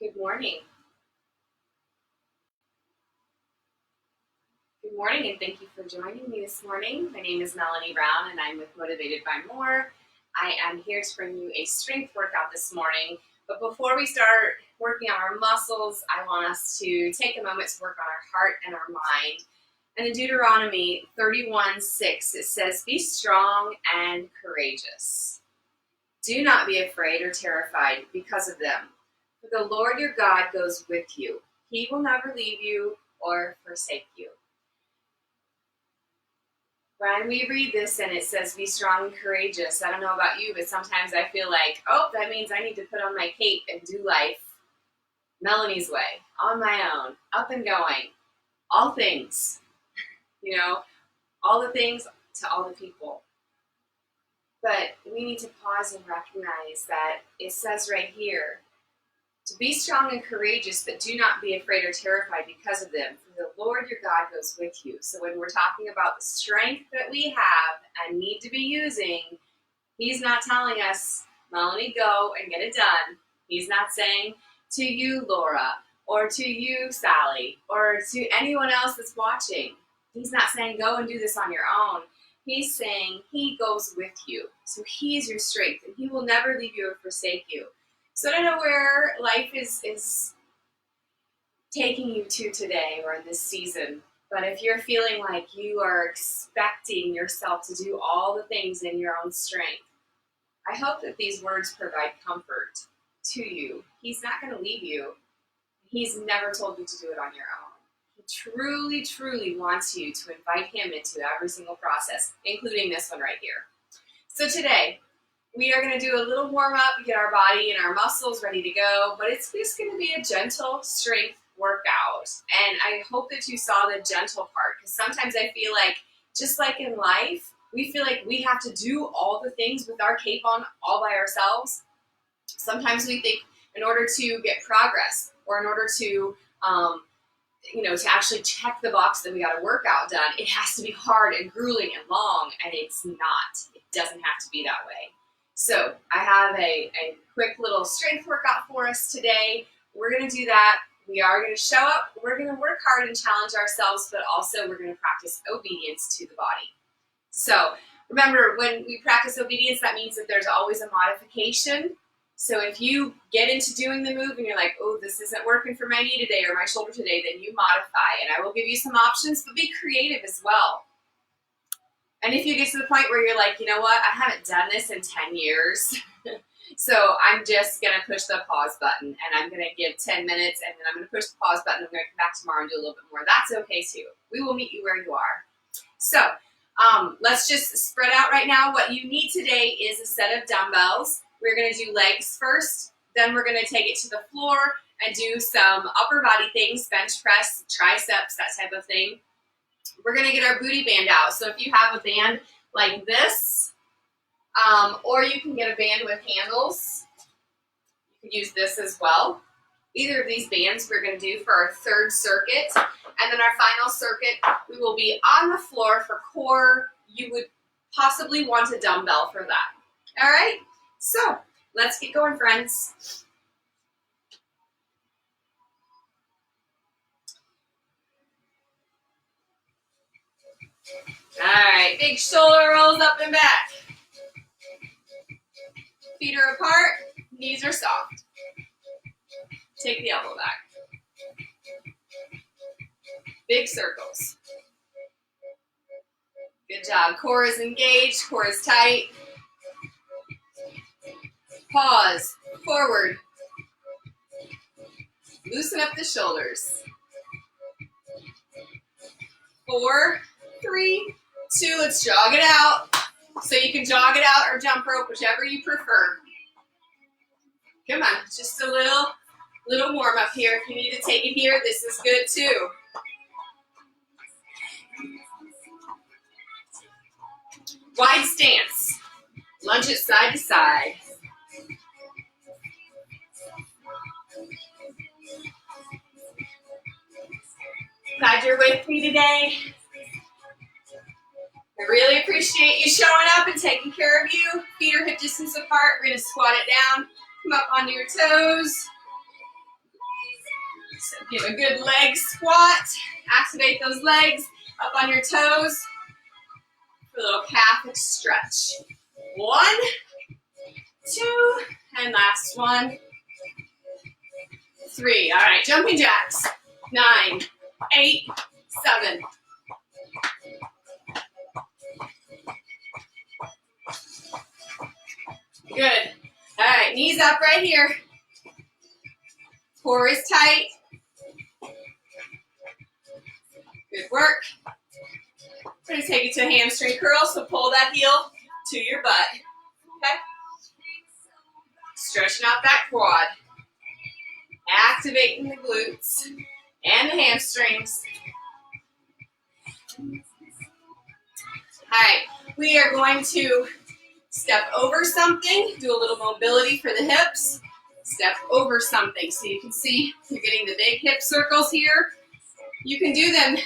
Good morning. Good morning, and thank you for joining me this morning. My name is Melanie Brown, and I'm with Motivated by More. I am here to bring you a strength workout this morning. But before we start working on our muscles, I want us to take a moment to work on our heart and our mind. And in Deuteronomy 31:6, it says, "Be strong and courageous. Do not be afraid or terrified because of them. For the Lord your God goes with you. He will never leave you or forsake you." When we read this and it says, "Be strong and courageous," I don't know about you, but sometimes I feel like, oh, that means I need to put on my cape and do life Melanie's way, on my own, up and going, all things, all the things to all the people. But we need to pause and recognize that it says right here, to be strong and courageous, but do not be afraid or terrified because of them, for the Lord your God goes with you. So when we're talking about the strength that we have and need to be using, he's not telling us, Melanie, go and get it done. He's not saying to you, Laura, or to you, Sally, or to anyone else that's watching. He's not saying go and do this on your own. He's saying he goes with you. So he is your strength, and he will never leave you or forsake you. So I don't know where life is taking you to today or in this season, but if you're feeling like you are expecting yourself to do all the things in your own strength, I hope that these words provide comfort to you. He's not going to leave you. He's never told you to do it on your own. He truly, truly wants you to invite him into every single process, including this one right here. So today, we are going to do a little warm-up, get our body and our muscles ready to go, but it's just going to be a gentle strength workout. And I hope that you saw the gentle part, because sometimes I feel like, just like in life, we feel like we have to do all the things with our cape on all by ourselves. Sometimes we think in order to get progress, or in order to, to actually check the box that we got a workout done, it has to be hard and grueling and long, and it's not. It doesn't have to be that way. So I have a quick little strength workout for us today. We're going to do that. We are going to show up. We're going to work hard and challenge ourselves, but also we're going to practice obedience to the body. So remember, when we practice obedience, that means that there's always a modification. So if you get into doing the move and you're like, oh, this isn't working for my knee today or my shoulder today, then you modify. And I will give you some options, but be creative as well. And if you get to the point where you're like, you know what, I haven't done this in 10 years, so I'm just going to push the pause button, and I'm going to give 10 minutes, and then I'm going to push the pause button, I'm going to come back tomorrow and do a little bit more. That's okay, too. We will meet you where you are. So let's just spread out right now. What you need today is a set of dumbbells. We're going to do legs first, then we're going to take it to the floor and do some upper body things, bench press, triceps, that type of thing. We're going to get our booty band out. So if you have a band like this, or you can get a band with handles, you can use this as well. Either of these bands we're going to do for our third circuit. And then our final circuit, we will be on the floor for core. You would possibly want a dumbbell for that. All right? So let's get going, friends. All right, big shoulder rolls up and back. Feet are apart, knees are soft. Take the elbow back. Big circles. Good job. Core is engaged, core is tight. Pause, forward. Loosen up the shoulders. 4, 3, 2, let's jog it out. So you can jog it out or jump rope, whichever you prefer. Come on, just a little warm up here. If you need to take it here, this is good too. Wide stance. Lunge it side to side. Glad you're with me today. I really appreciate you showing up and taking care of you. Feet are hip distance apart. We're going to squat it down. Come up onto your toes. So give a good leg squat. Activate those legs up on your toes for a little calf stretch. 1, 2, and last one. 3. All right, jumping jacks. 9, 8, 7. Good. All right, knees up right here. Core is tight. Good work. We're going to take it to a hamstring curl, so pull that heel to your butt. Okay? Stretching out that quad. Activating the glutes and the hamstrings. All right, we are going to step over something, do a little mobility for the hips. Step over something, so you can see you're getting the big hip circles here. You can do them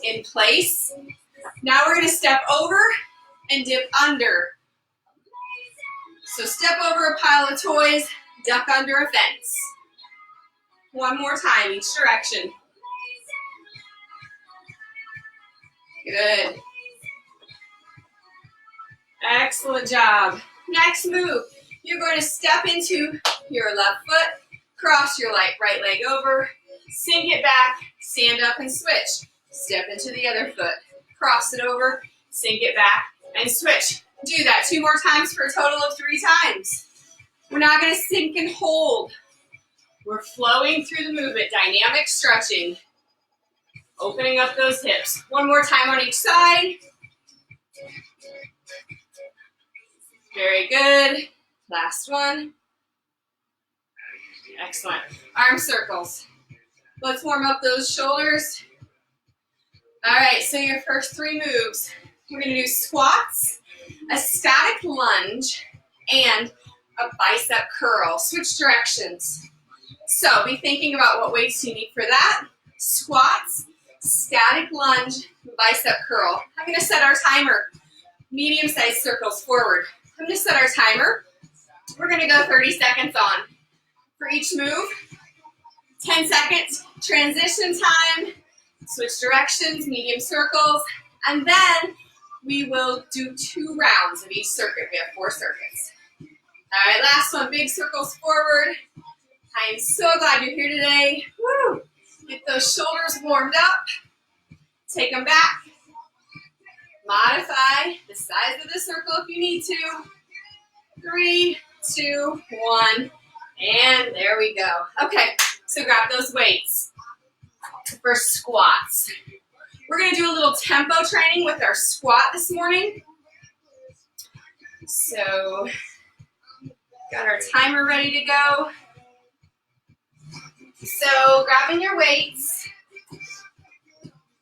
in place. Now we're going to step over and dip under. So step over a pile of toys, duck under a fence. One more time, each direction. Good. Excellent job. Next move, you're going to step into your left foot, cross your right leg over, sink it back, stand up and switch. Step into the other foot, cross it over, sink it back, and switch. Do that 2 more times for a total of 3 times. We're not going to sink and hold. We're flowing through the movement, dynamic stretching, opening up those hips. 1 more time on each side. Very good. Last one. Excellent. Arm circles. Let's warm up those shoulders. All right, so your first 3 moves. We're going to do squats, a static lunge, and a bicep curl. Switch directions. So be thinking about what weights you need for that. Squats, static lunge, bicep curl. I'm going to set our timer. Medium-sized circles forward. I'm going to set our timer. We're going to go 30 seconds on. For each move, 10 seconds, transition time, switch directions, medium circles, and then we will do 2 rounds of each circuit. We have 4 circuits. All right, last one, big circles forward. I am so glad you're here today. Woo! Get those shoulders warmed up. Take them back. Modify the size of the circle if you need to. 3, 2, 1, and there we go. Okay, so grab those weights for squats. We're going to do a little tempo training with our squat this morning. So, got our timer ready to go. So, grabbing your weights.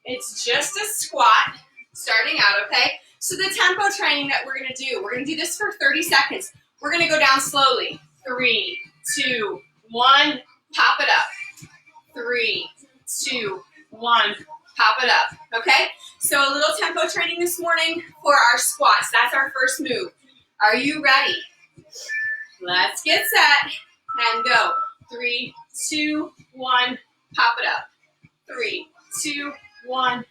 It's just a squat starting out, okay? So the tempo training that we're going to do this for 30 seconds. We're going to go down slowly. 3, 2, 1, pop it up. 3, 2, 1, pop it up, okay? So a little tempo training this morning for our squats. That's our first move. Are you ready? Let's get set and go. 3, 2, 1, pop it up. 3, 2, 1, up.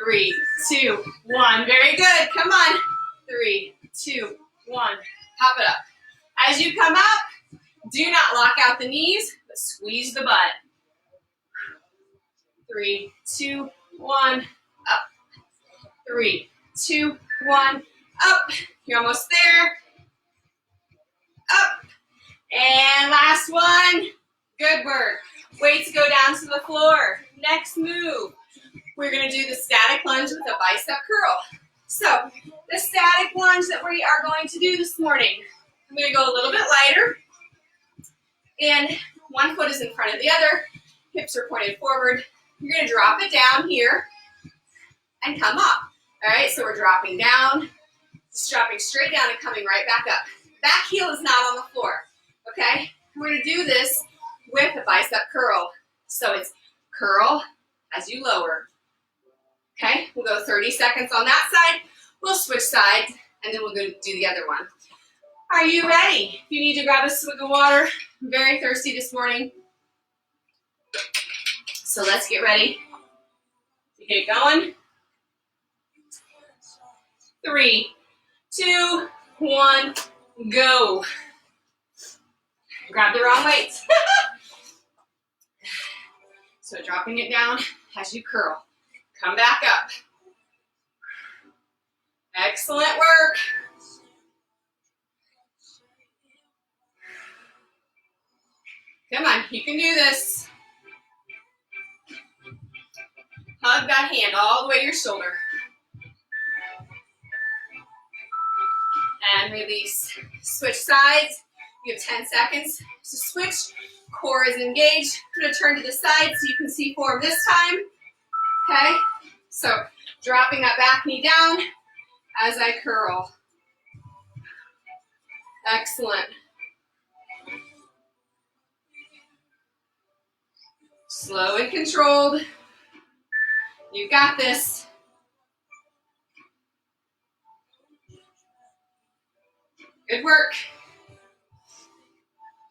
3, 2, 1. Very good. Come on. 3, 2, 1. Pop it up. As you come up, do not lock out the knees, but squeeze the butt. 3, 2, 1. Up. 3, 2, 1. Up. You're almost there. Up. And last one. Good work. Weights go down to the floor. Next move. We're going to do the static lunge with a bicep curl. So, the static lunge that we are going to do this morning, I'm going to go a little bit lighter. And one foot is in front of the other. Hips are pointed forward. You're going to drop it down here and come up. All right, so we're dropping down, just dropping straight down and coming right back up. Back heel is not on the floor, okay? We're going to do this with a bicep curl. So it's curl as you lower. Okay, we'll go 30 seconds on that side. We'll switch sides, and then we'll go do the other one. Are you ready? If you need to grab a swig of water, I'm very thirsty this morning. So let's get ready to get going. 3, 2, 1, go. Grab the wrong weights. So dropping it down as you curl. Come back up. Excellent work. Come on, you can do this. Hug that hand all the way to your shoulder. And release. Switch sides. You have 10 seconds to switch. Core is engaged. I'm going to turn to the side so you can see form this time. Okay? So dropping that back knee down as I curl. Excellent. Slow and controlled. You got this. Good work.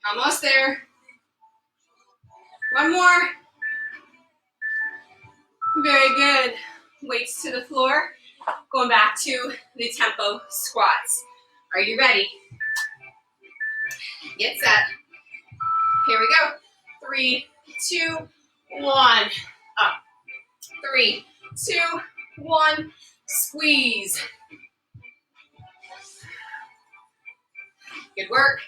Almost there. One more. Very good. Weights to the floor. Going back to the tempo squats. Are you ready? Get set. Here we go. 3, 2, 1. Up. 3, 2, 1. Squeeze. Good work.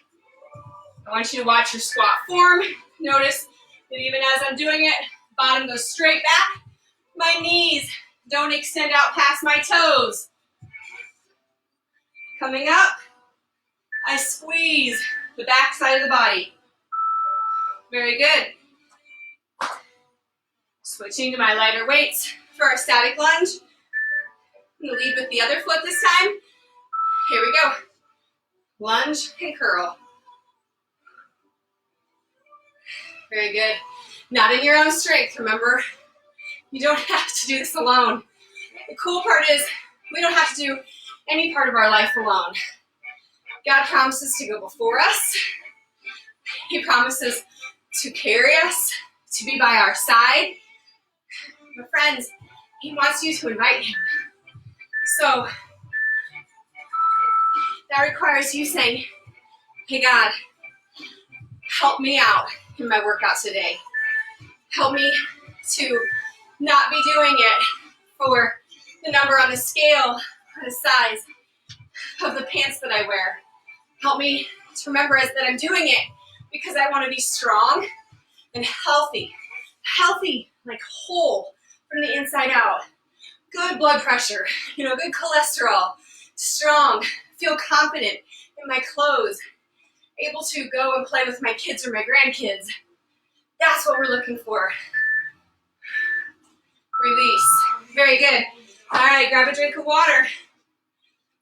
I want you to watch your squat form. Notice that even as I'm doing it, bottom goes straight back. My knees don't extend out past my toes. Coming up, I squeeze the back side of the body. Very good. Switching to my lighter weights for our static lunge. I'm going to lead with the other foot this time. Here we go. Lunge and curl. Very good. Not in your own strength, remember? You don't have to do this alone. The cool part is we don't have to do any part of our life alone. God promises to go before us. He promises to carry us, to be by our side. But friends, He wants you to invite Him. So that requires you saying, hey God, help me out in my workout today. Help me to not be doing it for the number on the scale or the size of the pants that I wear. Help me to remember that I'm doing it because I want to be strong and healthy, like whole from the inside out. Good blood pressure, good cholesterol, strong, feel confident in my clothes, able to go and play with my kids or my grandkids. That's what we're looking for. Release. Very good. All right, grab a drink of water.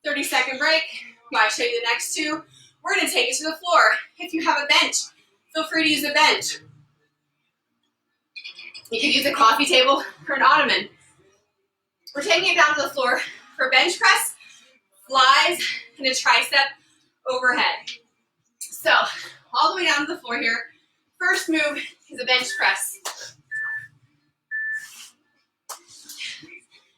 30-second break. While I show you the next two, we're going to take it to the floor. If you have a bench, feel free to use a bench. You could use a coffee table or an ottoman. We're taking it down to the floor for bench press, flies, and a tricep overhead. So, all the way down to the floor here. First move is a bench press.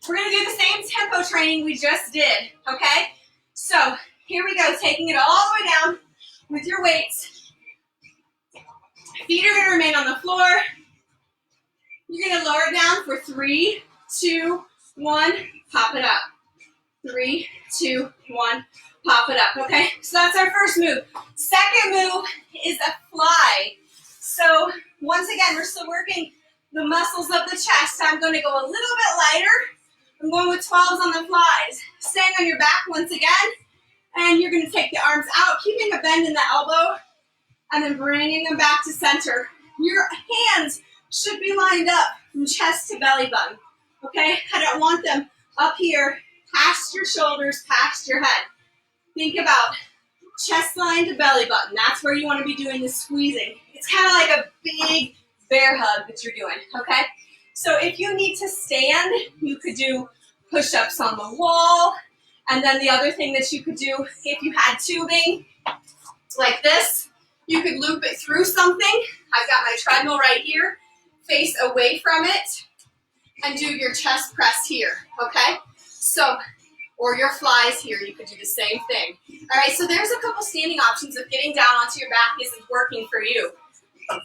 We're going to do the same tempo training we just did, okay? So, here we go, taking it all the way down with your weights. Feet are going to remain on the floor. You're going to lower it down for 3, 2, 1, pop it up. 3, 2, 1, pop it up, okay? So that's our first move. Second move is a fly. So once again, we're still working the muscles of the chest. I'm going to go a little bit lighter. I'm going with 12s on the flies. Staying on your back once again. And you're going to take the arms out, keeping a bend in the elbow, and then bringing them back to center. Your hands should be lined up from chest to belly button, okay? I don't want them up here, past your shoulders, past your head. Think about chest line to belly button. That's where you want to be doing the squeezing. It's kind of like a big bear hug that you're doing, okay? So if you need to stand, you could do push-ups on the wall. And then the other thing that you could do, if you had tubing like this, you could loop it through something. I've got my treadmill right here. face away from it and do your chest press here, okay? So, or your flies here, you could do the same thing. All right, so there's a couple standing options if getting down onto your back isn't working for you. A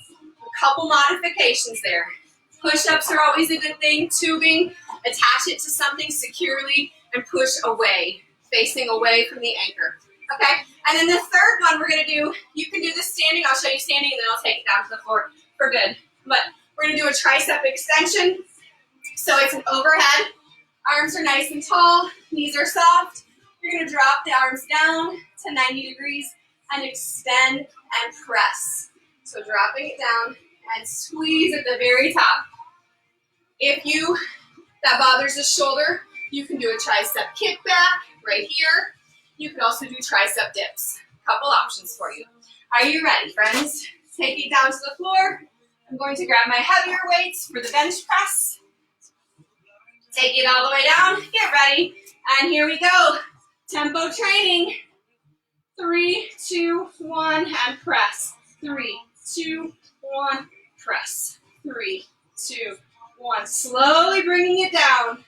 couple modifications there. Push-ups are always a good thing. Tubing, attach it to something securely and push away, facing away from the anchor. Okay, and then the third one we're gonna do, you can do this standing, I'll show you standing and then I'll take it down to the floor for good. But we're gonna do a tricep extension. So it's an overhead, arms are nice and tall, knees are soft. You're gonna drop the arms down to 90 degrees and extend and press. So dropping it down and squeeze at the very top. If that bothers the shoulder, you can do a tricep kickback right here. You could also do tricep dips. Couple options for you. Are you ready, friends? Take it down to the floor. I'm going to grab my heavier weights for the bench press. Take it all the way down. Get ready. And here we go. Tempo training. 3, 2, 1, and press. 3, 2, 1, press. 3, 2, 1. Slowly bringing it down.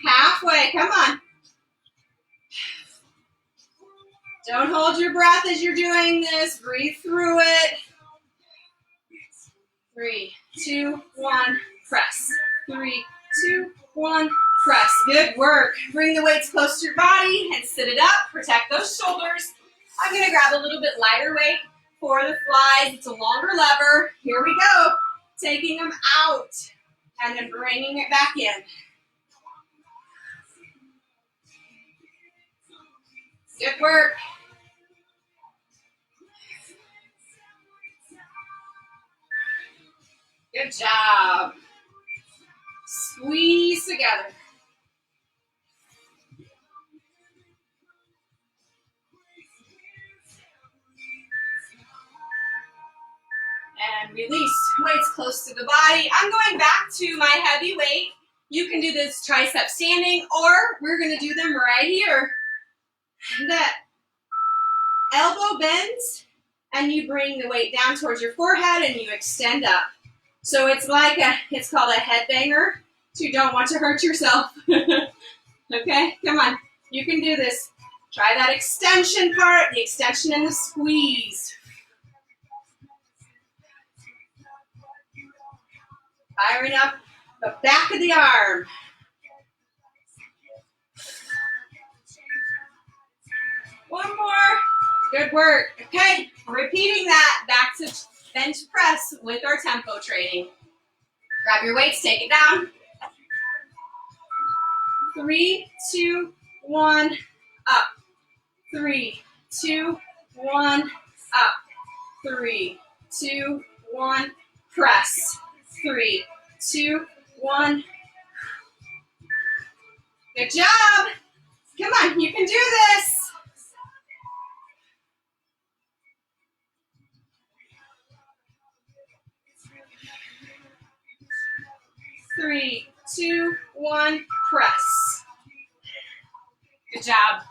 Halfway. Come on. Don't hold your breath as you're doing this. Breathe through it. 3, 2, 1, press. 3, 2, 1, press. Good work. Bring the weights close to your body and sit it up. Protect those shoulders. I'm going to grab a little bit lighter weight for the flies. It's a longer lever. Here we go. Taking them out and then bringing it back in. Good work. Good job. Squeeze together. And release. Weights close to the body. I'm going back to my heavy weight. You can do this tricep standing, or we're going to do them right here. That elbow bends, and you bring the weight down towards your forehead, and you extend up. So it's called a headbanger. So you don't want to hurt yourself. Okay, come on. You can do this. Try that extension part, the extension and the squeeze. Firing up the back of the arm. One more. Good work. Okay, repeating that back to bench press with our tempo training. Grab your weights, take it down. 3, 2, 1, up. 3, 2, 1, up. 3, 2, 1, press. 3, 2, 1. Good job. Come on, you can do this. Three, 2, 1, press. Good job.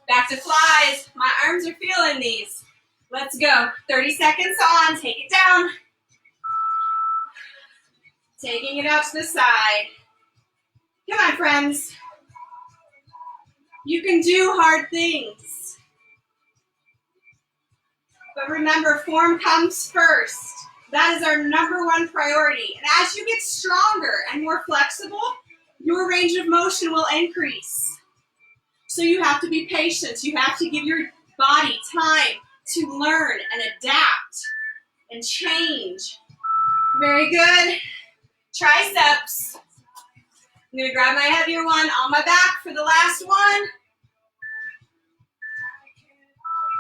Back to flies. My arms are feeling these. Let's go. 30 seconds on. Take it down. Taking it out to the side. Come on, friends. You can do hard things. But remember, form comes first. That is our #1 priority. And as you get stronger and more flexible, your range of motion will increase. So you have to be patient. You have to give your body time to learn and adapt and change. Very good. Triceps. I'm going to grab my heavier one on my back for the last one.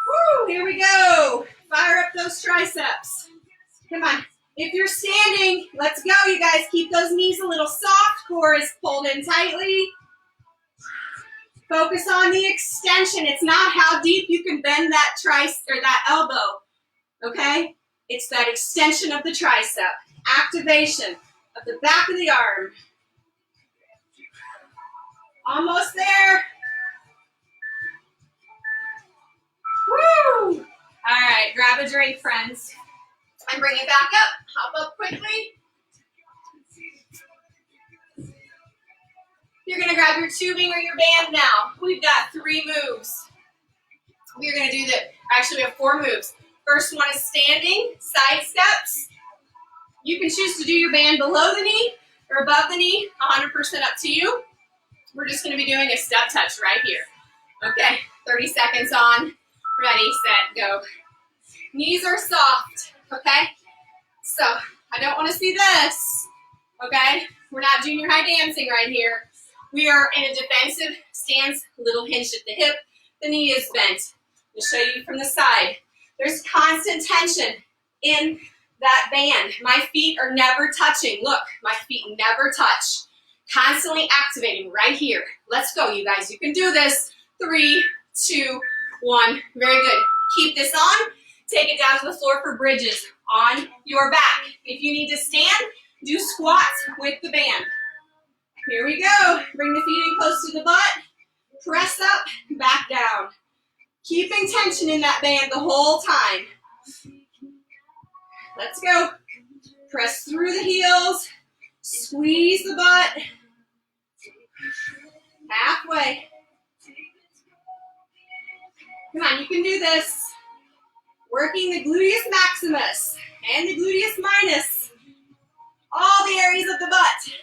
Woo, here we go. Fire up those triceps. Come on. If you're standing, let's go, you guys. Keep those knees a little soft. Core is pulled in tightly. Focus on the extension. It's not how deep you can bend that that elbow. Okay? It's that extension of the tricep. Activation of the back of the arm. Almost there. Woo! All right, grab a drink, friends. And bring it back up. Hop up quickly. You're going to grab your tubing or your band now. We've got 3 moves. We're going to do that. Actually, we have 4 moves. First one is standing, side steps. You can choose to do your band below the knee or above the knee, 100% up to you. We're just going to be doing a step touch right here. Okay, 30 seconds on. Ready, set, go. Knees are soft, okay? So, I don't want to see this, okay? We're not junior high dancing right here. We are in a defensive stance, little hinge at the hip. The knee is bent. I'll show you from the side. There's constant tension in that band. My feet are never touching. Look, my feet never touch. Constantly activating right here. Let's go, you guys. You can do this. 3, 2, 1. Very good. Keep this on. Take it down to the floor for bridges on your back. If you need to stand, do squats with the band. Here we go. Bring the feet in close to the butt. Press up, back down. Keeping tension in that band the whole time. Let's go. Press through the heels. Squeeze the butt. Halfway. Come on, you can do this. Working the gluteus maximus and the gluteus minus. All the areas of the butt.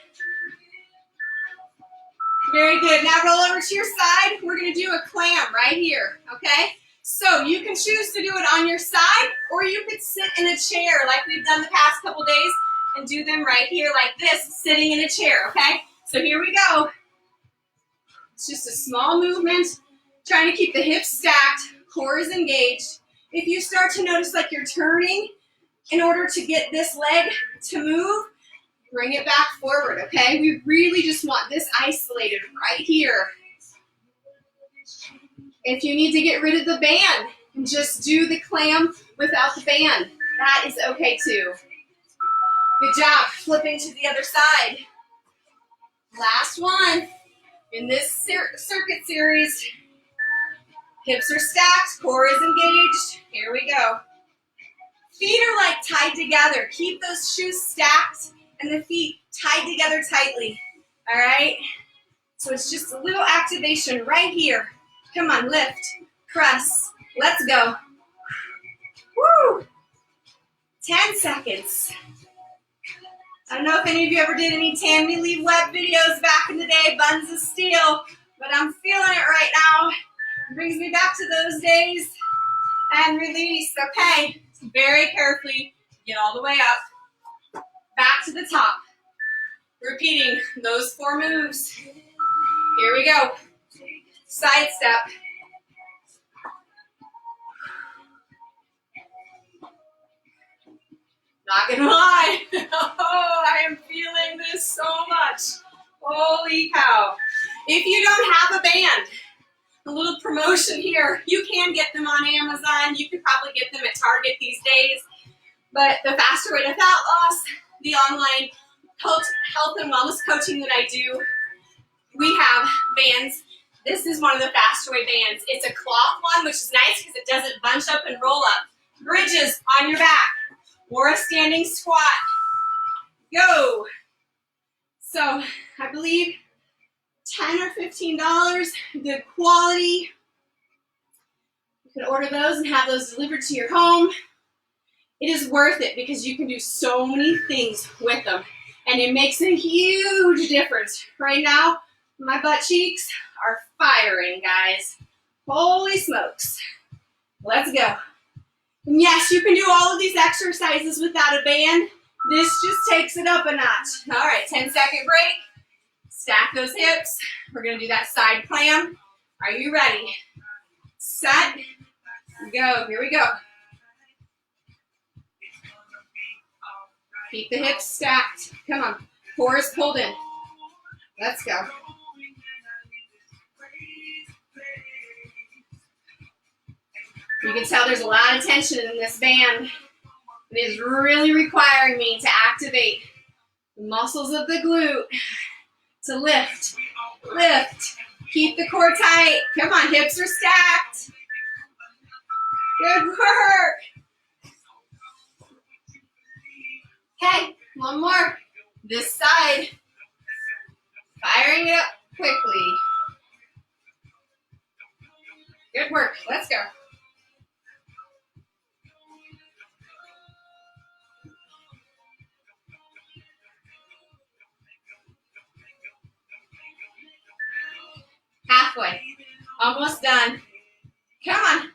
Very good. Now roll over to your side. We're going to do a clam right here, okay? So you can choose to do it on your side, or you could sit in a chair like we've done the past couple days and do them right here like this, sitting in a chair, okay? So here we go. It's just a small movement, trying to keep the hips stacked, core is engaged. If you start to notice like you're turning in order to get this leg to move, bring it back forward, okay? We really just want this isolated right here. If you need to get rid of the band, just do the clam without the band. That is okay too. Good job. Flipping to the other side. Last one. In this circuit series, hips are stacked, core is engaged. Here we go. Feet are like tied together. Keep those shoes stacked and the feet tied together tightly. All right? So it's just a little activation right here. Come on, lift, press. Let's go. Woo! 10 seconds. I don't know if any of you ever did any Tammy Lee Webb videos back in the day, Buns of Steel, but I'm feeling it right now. It brings me back to those days. And release, okay. Very carefully, get all the way up. Back to the top. Repeating those 4 moves. Here we go. Side step. Not gonna lie. Oh, I am feeling this so much. Holy cow. If you don't have a band, a little promotion here. You can get them on Amazon. You can probably get them at Target these days. But the Faster Way to Fat Loss, the online health and wellness coaching that I do, we have bands. This is one of the Faster Way bands. It's a cloth one, which is nice because it doesn't bunch up and roll up. Bridges on your back or a standing squat. Go. So I believe $10 or $15, good quality. You can order those and have those delivered to your home. It is worth it because you can do so many things with them. And it makes a huge difference. Right now, my butt cheeks are firing, guys. Holy smokes. Let's go. And yes, you can do all of these exercises without a band. This just takes it up a notch. All right, 10-second break. Stack those hips. We're going to do that side clam. Are you ready? Set. Go. Here we go. Keep the hips stacked. Come on. Core is pulled in. Let's go. You can tell there's a lot of tension in this band. It is really requiring me to activate the muscles of the glute to lift. Lift. Keep the core tight. Come on, hips are stacked. Good work. Okay, one more. This side. Firing it up quickly. Good work. Let's go. Halfway. Almost done. Come on.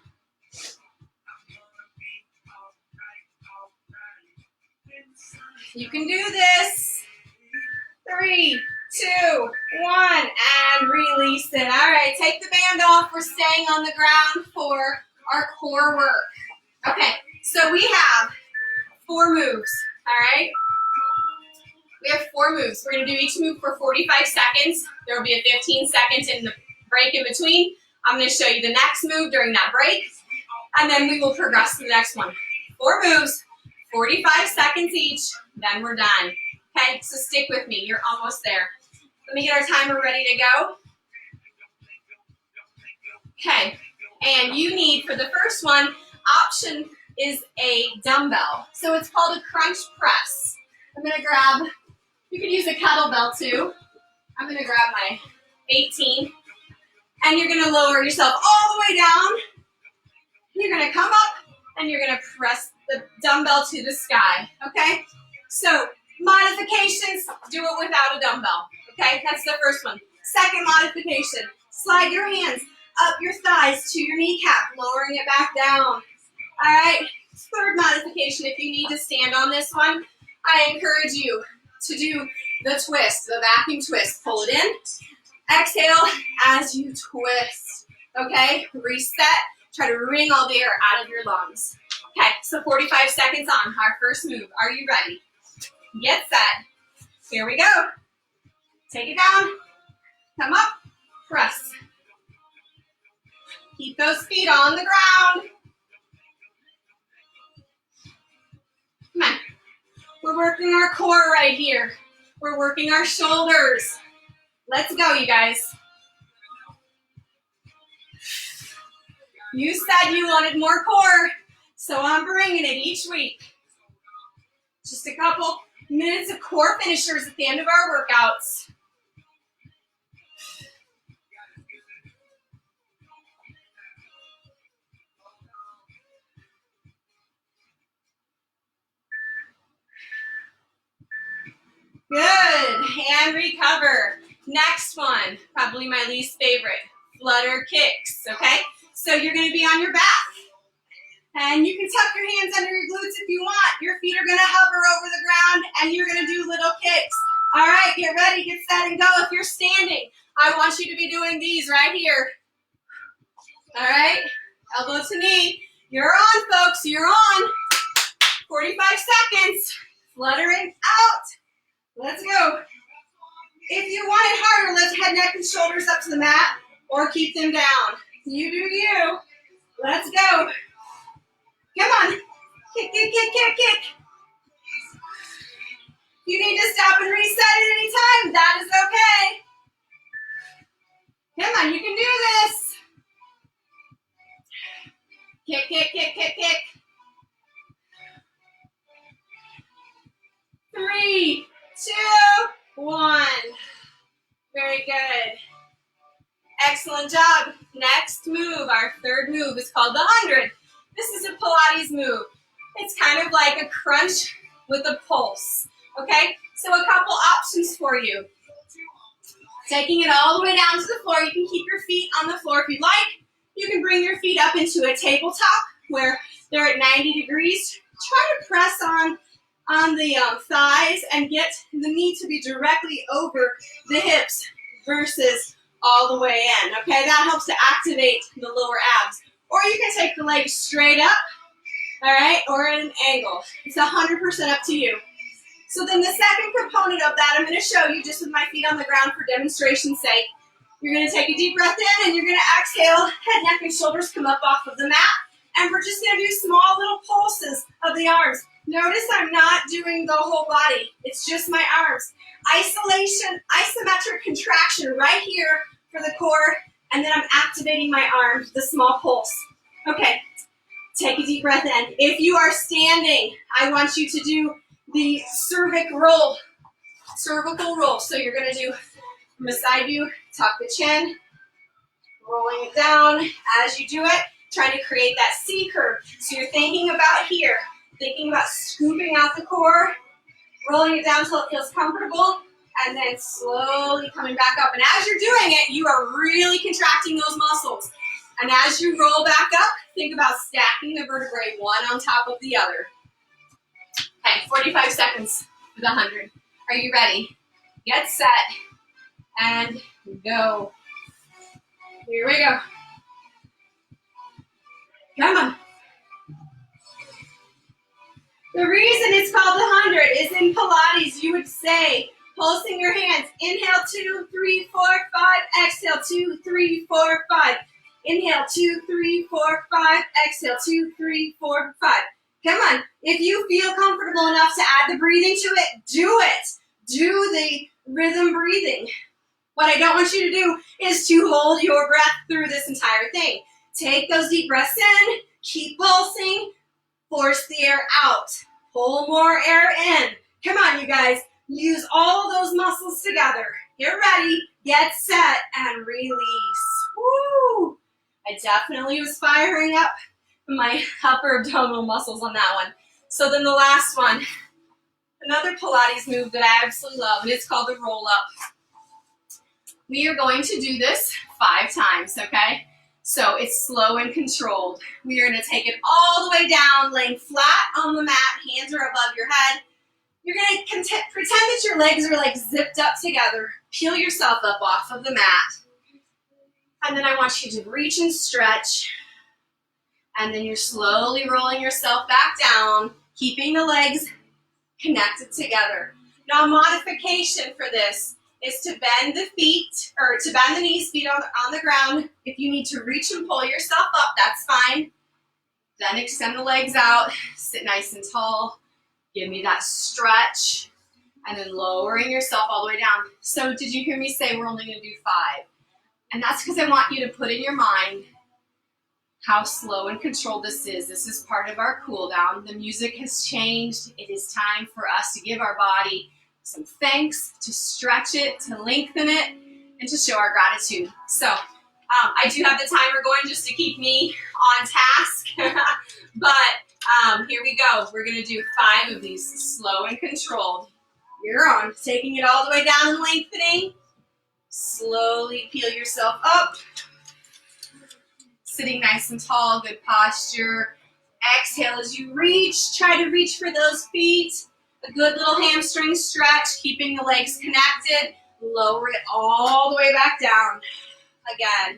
You can do this. 3, 2, 1, and release it. All right, take the band off. We're staying on the ground for our core work. Okay, so we have 4 moves, all right? We have 4 moves. We're gonna do each move for 45 seconds. There will be a 15 seconds in the break in between. I'm gonna show you the next move during that break, and then we will progress to the next one. 4 moves, 45 seconds each, then we're done. Okay, so stick with me. You're almost there. Let me get our timer ready to go. Okay, and you need, for the first one, option is a dumbbell. So it's called a crunch press. I'm gonna grab, you can use a kettlebell too. I'm gonna grab my 18, and you're gonna lower yourself all the way down. You're gonna come up, and you're gonna press the dumbbell to the sky, okay? So, modifications, do it without a dumbbell, okay? That's the first one. Second modification, slide your hands up your thighs to your kneecap, lowering it back down. All right, third modification, if you need to stand on this one, I encourage you to do the twist, the vacuum twist. Pull it in, exhale as you twist, okay? Reset, try to wring all the air out of your lungs. Okay, so 45 seconds on our first move. Are you ready? Get set. Here we go. Take it down. Come up. Press. Keep those feet on the ground. Come on. We're working our core right here. We're working our shoulders. Let's go, you guys. You said you wanted more core, so I'm bringing it each week. Just a couple minutes of core finishers at the end of our workouts. Good, and recover. Next one, probably my least favorite, flutter kicks, okay? So you're gonna be on your back. And you can tuck your hands under your glutes if you want. Your feet are gonna hover over the ground and you're gonna do little kicks. All right, get ready, get set, and go. If you're standing, I want you to be doing these right here. All right, elbow to knee. You're on, folks, you're on. 45 seconds, fluttering out. Let's go. If you want it harder, lift head, neck, and shoulders up to the mat or keep them down. You do you. Let's go. Come on. Kick, kick, kick, kick, kick. You need to stop and reset at any time. That is okay. Come on, you can do this. Kick, kick, kick, kick, kick. 3, 2, 1. Very good. Excellent job. Next move, our third move is called the 100. This is a Pilates move. It's kind of like a crunch with a pulse, okay? So a couple options for you. Taking it all the way down to the floor. You can keep your feet on the floor if you like. You can bring your feet up into a tabletop where they're at 90 degrees. Try to press on the thighs and get the knee to be directly over the hips versus all the way in, okay? That helps to activate the lower abs. Or you can take the legs straight up, all right, or at an angle. It's 100% up to you. So then the second component of that, I'm going to show you just with my feet on the ground for demonstration's sake. You're going to take a deep breath in and you're going to exhale, head, neck, and shoulders come up off of the mat. And we're just going to do small little pulses of the arms. Notice I'm not doing the whole body. It's just my arms. Isolation, isometric contraction right here for the core. And then I'm activating my arms, the small pulse. Okay, take a deep breath in. If you are standing, I want you to do the cervical roll. Cervical roll. So you're going to do from a side view, tuck the chin, rolling it down. As you do it, trying to create that C curve. So you're thinking about here, thinking about scooping out the core, rolling it down until it feels comfortable, and then slowly coming back up. And as you're doing it, you are really contracting those muscles. And as you roll back up, think about stacking the vertebrae one on top of the other. Okay, 45 seconds for the 100. Are you ready? Get set and go. Here we go. Come on. The reason it's called the 100 is in Pilates, you would say, pulsing your hands. Inhale, 2, 3, 4, 5. Exhale, 2, 3, 4, 5. Inhale, 2, 3, 4, 5. Exhale, 2, 3, 4, 5. Come on. If you feel comfortable enough to add the breathing to it, do it. Do the rhythm breathing. What I don't want you to do is to hold your breath through this entire thing. Take those deep breaths in. Keep pulsing. Force the air out. Pull more air in. Come on, you guys. Use all those muscles together. Get ready, get set, and release. Woo! I definitely was firing up my upper abdominal muscles on that one. So then the last one, another Pilates move that I absolutely love, and it's called the roll up. We are going to do this 5 times, okay? So it's slow and controlled. We are going to take it all the way down, laying flat on the mat, hands are above your head. You're going to pretend that your legs are like zipped up together. Peel yourself up off of the mat. And then I want you to reach and stretch. And then you're slowly rolling yourself back down, keeping the legs connected together. Now, a modification for this is to bend the feet, or to bend the knees, feet on the ground. If you need to reach and pull yourself up, that's fine. Then extend the legs out, sit nice and tall. Give me that stretch, and then lowering yourself all the way down. So did you hear me say we're only going to do 5? And that's because I want you to put in your mind how slow and controlled this is. This is part of our cool down. The music has changed. It is time for us to give our body some thanks, to stretch it, to lengthen it, and to show our gratitude. So I do have the timer going just to keep me on task, but here we go. We're going to do 5 of these, slow and controlled. You're on. Taking it all the way down and lengthening. Slowly peel yourself up. Sitting nice and tall, good posture. Exhale as you reach. Try to reach for those feet. A good little hamstring stretch, keeping the legs connected. Lower it all the way back down. Again.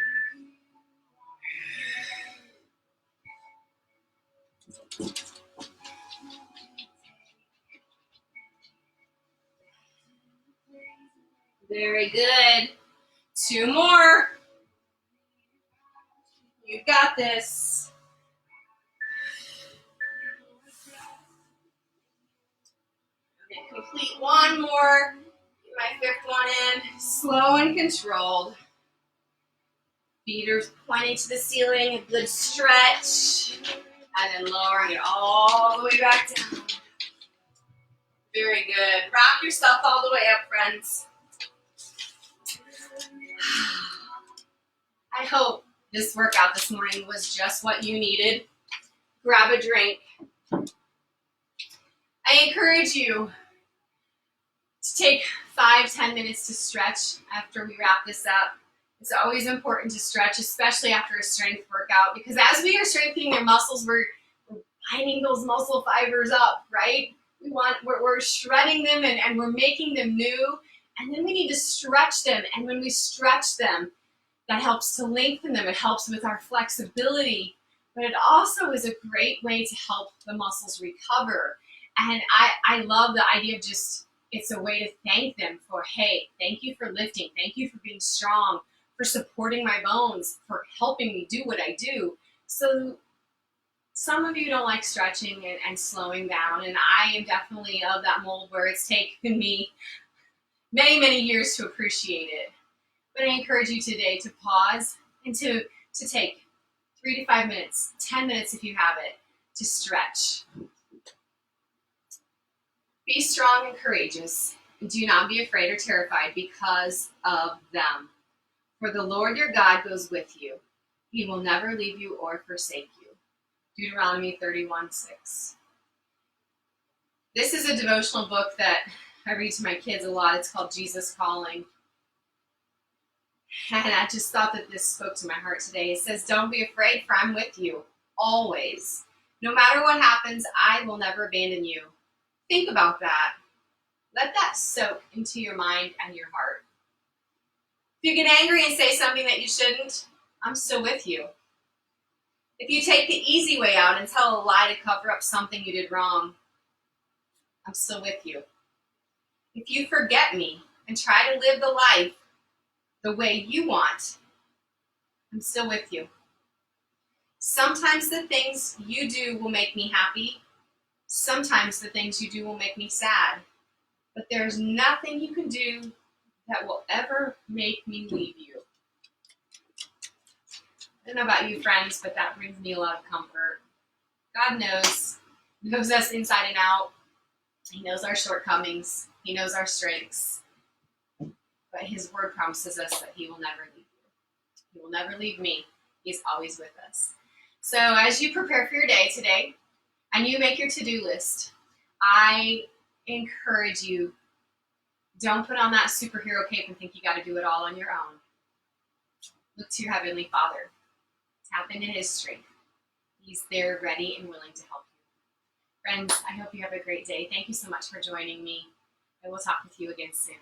Very good. 2 more. You've got this. Okay, complete 1 more. Get my 5th one in. Slow and controlled. Feet are pointing to the ceiling. A good stretch. And then lowering it all the way back down. Very good. Rock yourself all the way up, friends. I hope this workout this morning was just what you needed. Grab a drink. I encourage you to take 5-10 minutes to stretch after we wrap this up. It's always important to stretch, especially after a strength workout, because as we are strengthening their muscles, we're lining those muscle fibers up, right? We're shredding them and we're making them new, and then we need to stretch them. And when we stretch them, that helps to lengthen them. It helps with our flexibility, but it also is a great way to help the muscles recover. And I love the idea of just, it's a way to thank them for, hey, thank you for lifting. Thank you for being strong, for supporting my bones, for helping me do what I do. So some of you don't like stretching and slowing down, and I am definitely of that mold where it's taken me many, many years to appreciate it. But I encourage you today to pause and to take 3 to 5 minutes, 10 minutes if you have it, to stretch. Be strong and courageous, and do not be afraid or terrified because of them. For the Lord your God goes with you. He will never leave you or forsake you. Deuteronomy 31:6. This is a devotional book that I read to my kids a lot. It's called Jesus Calling. And I just thought that this spoke to my heart today. It says, don't be afraid, for I'm with you, always. No matter what happens, I will never abandon you. Think about that. Let that soak into your mind and your heart. If you get angry and say something that you shouldn't, I'm still with you. If you take the easy way out and tell a lie to cover up something you did wrong, I'm still with you. If you forget me and try to live the life the way you want, I'm still with you. Sometimes the things you do will make me happy. Sometimes the things you do will make me sad. But there's nothing you can do that will ever make me leave you. I don't know about you, friends, but that brings me a lot of comfort. God knows us inside and out. He knows our shortcomings. He knows our strengths. But his word promises us that he will never leave you. He will never leave me. He's always with us. So as you prepare for your day today, and you make your to-do list, I encourage you, don't put on that superhero cape and think you got to do it all on your own. Look to your Heavenly Father. Tap into his strength. He's there ready and willing to help you. Friends, I hope you have a great day. Thank you so much for joining me. I will talk with you again soon.